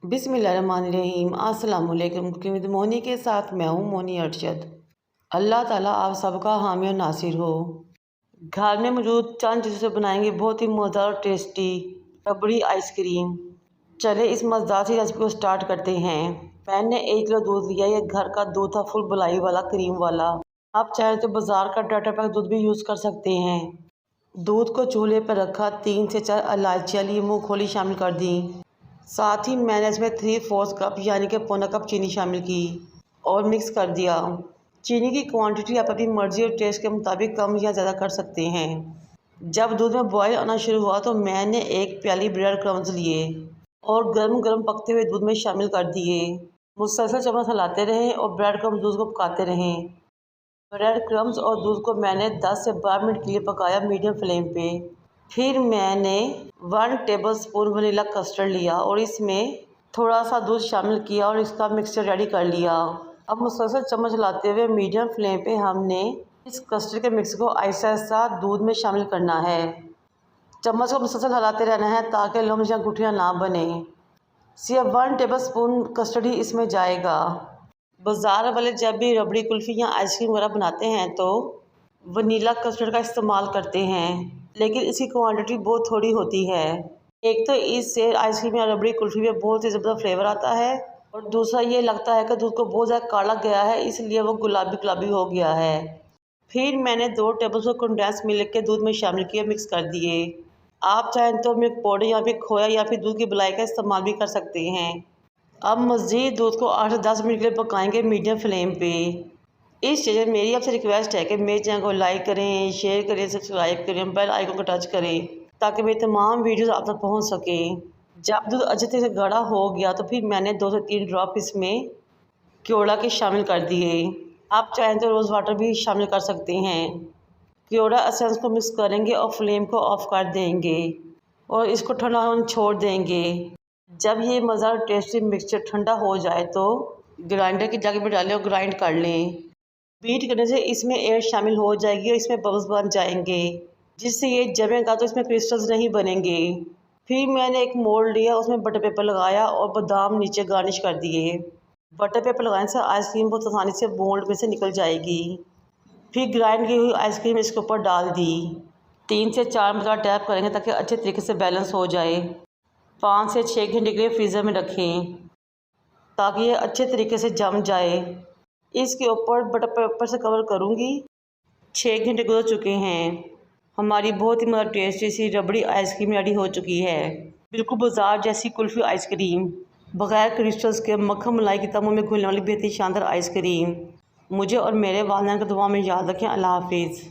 बिस्मिल्लाहिर्रहमानिर्रहीम। अस्सलाम वालेकुम। कुकिंग विद मोनी के साथ मैं हूँ मोनी अरशद। अल्लाह ताला आप सबका हामी और नासिर हो। घर में मौजूद चंद चीज़ों से बनाएंगे बहुत ही मज़ेदार और टेस्टी रबड़ी आइसक्रीम। चले इस मज़ेदार सी रेसिपी को स्टार्ट करते हैं। मैंने 1 किलो दूध लिया। ये घर का दूध था, फुल मलाई वाला, क्रीम वाला। आप चाहें तो बाज़ार का टाटा पैक दूध भी यूज़ कर सकते हैं। दूध को चूल्हे पर रखा। 3 से 4 इलायचियाँ ली, मूँग खोली शामिल कर दी। साथ ही मैंने इसमें 3/4 कप यानी कि पौना कप चीनी शामिल की और मिक्स कर दिया। चीनी की क्वांटिटी आप अपनी मर्ज़ी और टेस्ट के मुताबिक कम या ज़्यादा कर सकते हैं। जब दूध में बॉयल आना शुरू हुआ तो मैंने 1 प्याली ब्रेड क्रम्स लिए और गर्म गर्म पकते हुए दूध में शामिल कर दिए। मुसलसल चम्मच हिलाते रहें और ब्रेड क्रम्स दूध को पकाते रहें। ब्रेड क्रम्स और दूध को मैंने 10 से 12 मिनट के लिए पकाया मीडियम फ्लेम पे। फिर मैंने 1 टेबलस्पून वनीला कस्टर्ड लिया और इसमें थोड़ा सा दूध शामिल किया और इसका मिक्सचर रेडी कर लिया। अब मुसलसल चम्मच हिलाते हुए मीडियम फ्लेम पे हमने इस कस्टर्ड के मिक्स को आहिस्ता आहिस्ता दूध में शामिल करना है। चम्मच को मुसलसल हिलाते रहना है ताकि लम्स या गुठलियाँ ना बने। सिर्फ 1 टेबलस्पून कस्टर्ड ही इसमें जाएगा। बाज़ार वाले जब भी रबड़ी, कुल्फ़ी या आइसक्रीम वगैरह बनाते हैं तो वनीला कस्टर्ड का इस्तेमाल करते हैं, लेकिन इसकी क्वांटिटी बहुत थोड़ी होती है। एक तो इससे आइसक्रीम या रबड़ी कुल्फ़ी में बहुत ही ज़बरदस्त फ्लेवर आता है और दूसरा ये लगता है कि दूध को बहुत ज़्यादा काढ़ा गया है, इसलिए वो गुलाबी गुलाबी हो गया है। फिर मैंने 2 टेबलस्पून कंडेंस मिल्क के दूध में शामिल किए, मिक्स कर दिए। आप चाहें तो मिल्क पाउडर या फिर खोया या फिर दूध की मलाई का इस्तेमाल भी कर सकते हैं। अब मज़ीद दूध को 8 से 10 मिनट के लिए पकाएंगे मीडियम फ्लेम पे। इस स्टेज में मेरी आपसे रिक्वेस्ट है कि मेरे चैनल को लाइक करें, शेयर करें, सब्सक्राइब करें, बेल आइकन को टच करें ताकि मेरी तमाम वीडियोस आप तक पहुंच सकें। जब दूध अच्छे से गाढ़ा हो गया तो फिर मैंने 2 से 3 ड्रॉप इसमें क्योड़ा के शामिल कर दिए। आप चाहें तो रोज़ वाटर भी शामिल कर सकते हैं। क्योड़ा एसेंस को मिक्स करेंगे और फ्लेम को ऑफ कर देंगे और इसको ठंडा होने छोड़ देंगे। जब ये मज़ेदार टेस्टी मिक्सचर ठंडा हो जाए तो ग्राइंडर की जग में डालें और ग्राइंड कर लें। बीट करने से इसमें एयर शामिल हो जाएगी और इसमें बबल्स बन जाएंगे, जिससे ये जमेगा तो इसमें क्रिस्टल्स नहीं बनेंगे। फिर मैंने एक मोल्ड लिया, उसमें बटर पेपर लगाया और बादाम नीचे गार्निश कर दिए। बटर पेपर लगाने से आइसक्रीम बहुत आसानी से मोल्ड में से निकल जाएगी। फिर ग्राइंड की हुई आइसक्रीम इसके ऊपर डाल दी। 3 से 4 मिनट टैप करेंगे ताकि अच्छे तरीके से बैलेंस हो जाए। 5 से 6 घंटे के लिए फ्रीज़र में रखें ताकि ये अच्छे तरीके से जम जाए। इसके ऊपर बटर पेपर से कवर करूँगी। 6 घंटे गुजर चुके हैं। हमारी बहुत ही मज़ेदार टेस्टी सी रबड़ी आइसक्रीम रेडी हो चुकी है। बिल्कुल बाजार जैसी कुल्फ़ी आइसक्रीम, बग़ैर क्रिस्टल्स के, मक्खन मलाई की तमों में घुलने वाली बेहतरीन शानदार आइसक्रीम। मुझे और मेरे वालिदैन को दुआ में याद रखें। अल्लाह हाफिज़।